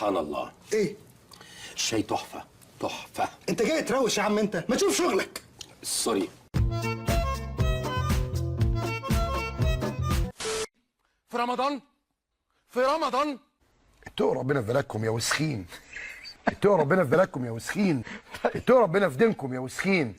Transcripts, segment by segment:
سبحان الله. ايه؟ الشاي تحفة تحفة. انت جاي تروش يا عم، انت ما تشوف شغلك. سوري. في رمضان في رمضان اتقوا ربنا في بلدكم يا وسخين. اتقوا ربنا في بلدكم يا وسخين. اتقوا ربنا في دينكم يا وسخين.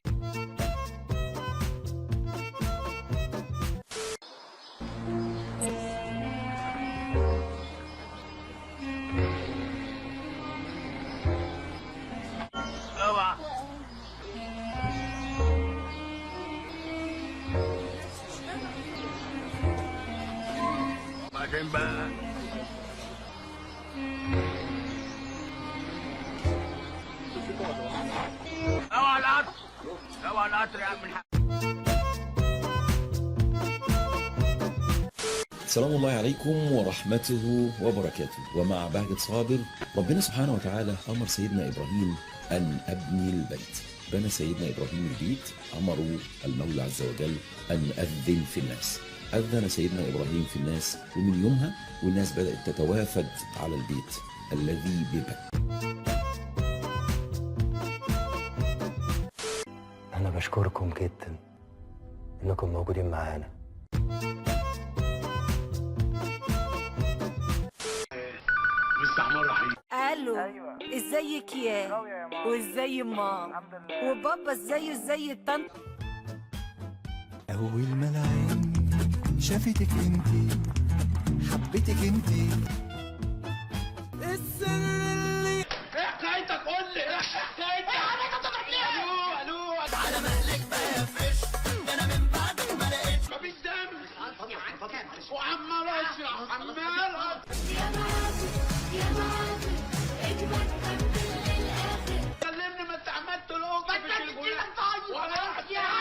بعدين بقى اوعى القطر اوعى القطر يا عم الحاج. سلام الله عليكم ورحمته وبركاته. ومع بهجة صابر، ربنا سبحانه وتعالى أمر سيدنا إبراهيم أن أبني البيت. بنى سيدنا إبراهيم البيت، أمروا المولى عز وجل أن أذن في الناس. أذن سيدنا إبراهيم في الناس، ومن يومها والناس بدأت تتوافد على البيت الذي ببنى. أنا بشكركم جدا إنكم موجودين معانا. الو، ازيك يا وازاي ماما وبابا، ازاي الطنط. أول ما العين شافتك انتي حبيتك انتي. السر اللي ايه حكايتك؟ قول لي ايه حكايتك؟ يا عم انت بتضربني. الو على مهلك ما يفش، ده انا من بعدك ما لقيتش مفيش دم وعمال اشرح عمال يا معافي يا معافي اجمد كمل للاخر. كلمني، ما انت عمال تلوك في التليفون ولا واحد يا عم.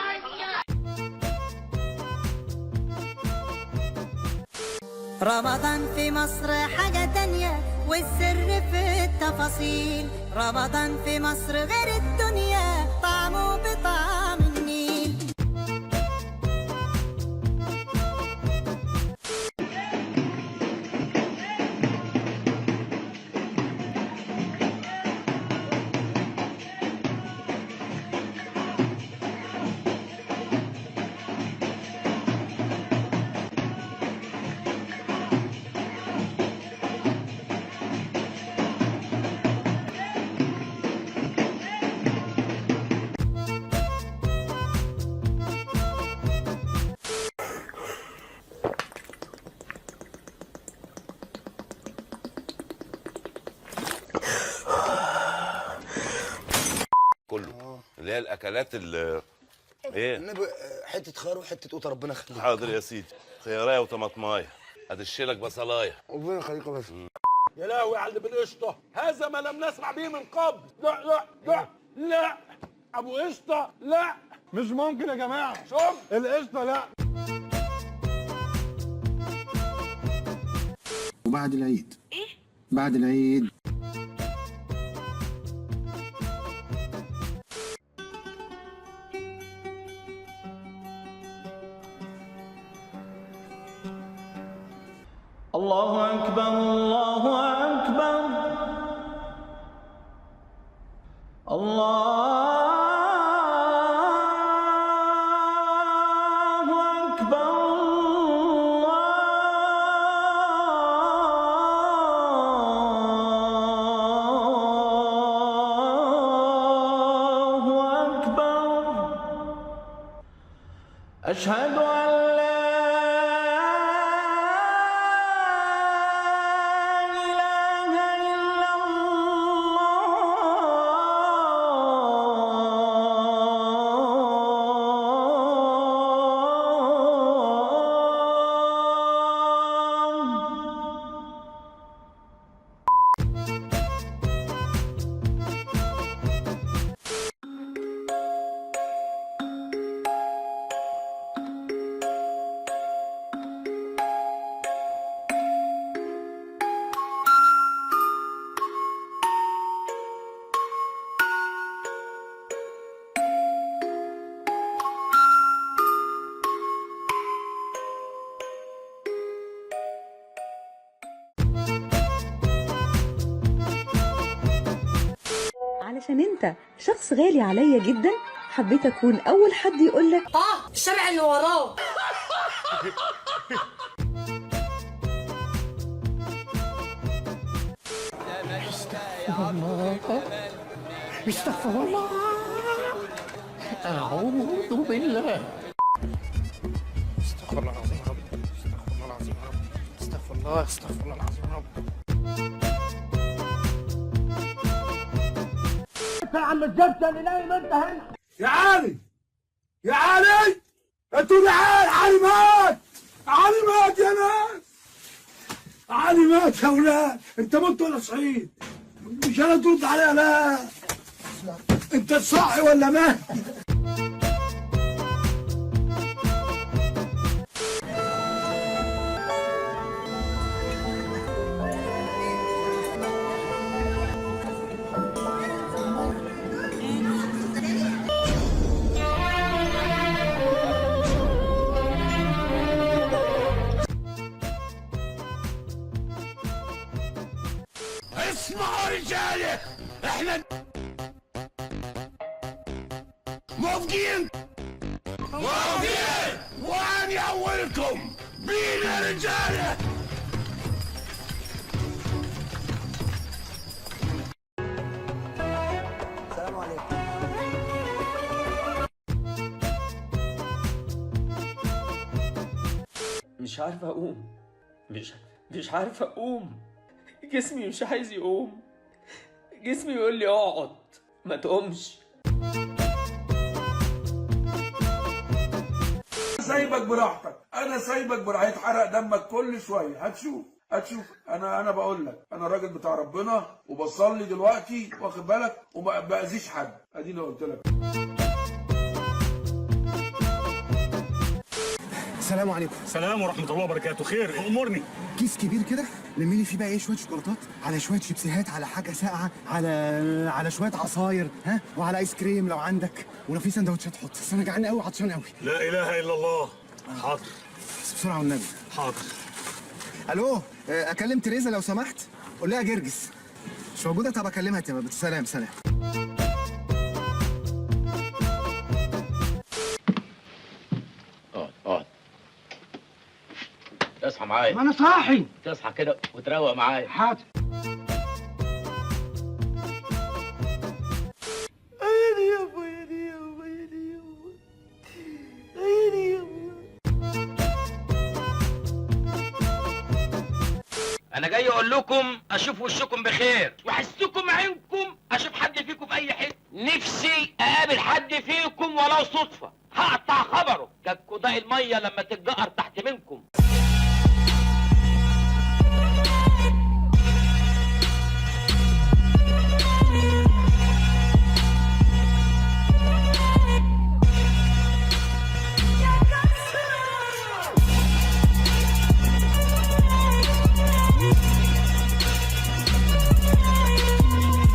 رمضان في مصر حاجة تانية والسر في التفاصيل. رمضان في مصر غير الدنيا، طعمه بطعم النيل. كله اللي هي الاكلات اللي ايه. النبي حته خيار وحته قوطه، ربنا يخليك. حاضر يا سيدي، خيارايه وطماطمايه، هتشيلك بصلايه. ربنا يخليك بس. يا لهوي على اللي بالقشطه، هذا ما لم نسمع به من قبل. لا لا لا لا، ابو قشطه لا، مش ممكن يا جماعه. شوف القشطه لا. وبعد العيد بعد العيد الله أكبر الله أكبر الله أكبر الله أكبر. أشهد أن انت شخص غالي عليا جدا، حبيت اكون اول حد يقولك الشارع اللي وراه. استغفر الله، أعوذ بالله، استغفر الله العظيم يا رب، استغفر الله العظيم يا رب، استغفر الله، استغفر الله العظيم يا رب. انت يا عم الزبده اللي نايم انت هنا. يا علي، يا علي، انتوا رعاية. علي مات، علي مات يا ناس، علي مات يا ولاد. انت مت ولا صحيت؟ مش انا ترد عليها؟ لا انت صاحي ولا مات؟ اسمعوا رجاله، احنا موافقين واني اولكم بينا رجاله. السلام عليكم. مش عارف اقوم، مش عارف اقوم، جسمي مش عايز يقوم، جسمي يقول لي اقعد ما تقومش. سايبك براحتك، انا سايبك براحتك، هيتحرق دمك كل شويه، هتشوف. انا بقول لك، انا راجل بتاع ربنا وبصلي دلوقتي، واخد بالك، وما باذيش حد، اديني قلت لك. السلام عليكم. السلام ورحمه الله وبركاته. خير، امرني. كيس كبير كده لمي لي فيه بقى ايه، شويه شوكولاتات، على شويه شيبسيهات، على حاجه ساقعه، على شويه عصاير، ها، وعلى ايس كريم لو عندك، ولو في سندوتشات حط، بس انا جعان قوي عطشان قوي. لا اله الا الله. حاضر. بس بسرعه والنبي. حاضر. الو، اكلم تريزا لو سمحت، قول لها جرجس مش موجوده. طب اكلمها تمام. سلام. اقعد اصحى معايا. ما انا صاحي. تصحى كده وتروق معايا. حاضر. انا جاي اقول لكم اشوف وشكم بخير واحسكم عينكم، اشوف حد فيكم في اي حته. نفسي اقابل حد فيكم ولو صدفه، هقطع خبره كالقضاء الميه لما تتجقر تحت منكم.